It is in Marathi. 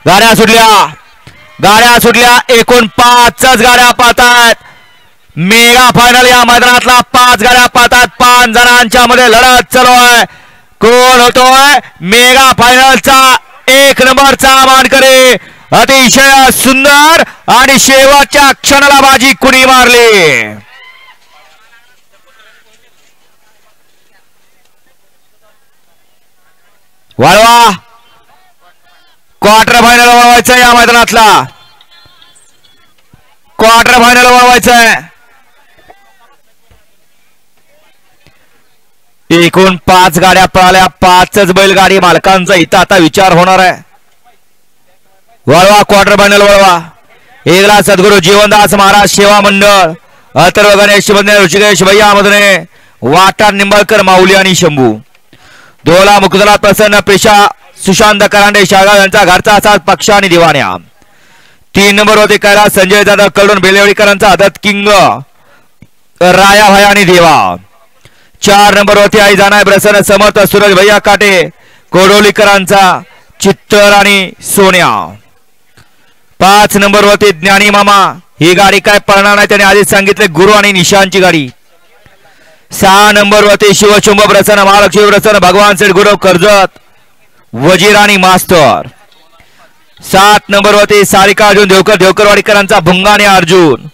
गाड्या सुटल्या एकूण 5च गाड्या पाहतात. मेगा फायनल या मैदानातला 5 गाड्या पाहतात. 5 जणांच्या मध्ये लढत चालू आहे. कोण होतोय मेगा फायनलचा 1 नंबरचा मानकरी. अतिशय सुंदर आणि शेवटच्या क्षणाला बाजी कुणी मारली. वाळवा क्वार्टर फायनल वळवायचं या मैदानातला. Quarter final वळवायचंय. एकूण 5 गाड्या पळाल्या. 5च बैलगाडी मालकांचा इथं आता विचार होणार आहे. वळवा क्वार्टर फायनल वळवा. एकला सद्गुरू जीवनदास महाराज सेवा मंडळ, अथर्व गणेश ऋषिकेश भैया मधने, वाटा निंबाळकर माऊली आणि शंभू. दोला मुकुदला प्रसन्न पेशा सुशांत करांडे शाळगाव यांचा घरचा साथ पक्ष आणि दिवाण्या. 3 नंबर होते कैलास संजय दादा कळून बेलेवडीकरांचा आदत किंग राया भाई आणि देवा. 4 नंबर होते आई जानाय प्रसन्न समर्थ सूरज भैया काटे कोडोलीकरांचा चित्तर आणि सोन्या. 5 नंबर होते ज्ञानी मामा. ही गाडी काय पळणार नाही त्याने आधीच सांगितले. गुरु आणि निशांची गाडी. 6 नंबर होते शिवशंभ प्रसन्न महालक्ष्मी प्रसन्न भगवान सेठ गुरु कर्जत वजीर आणि मास्टर. 7 नंबर होते सारिका अर्जुन देवकरवाडीकरांचा भुंगा आणि अर्जुन.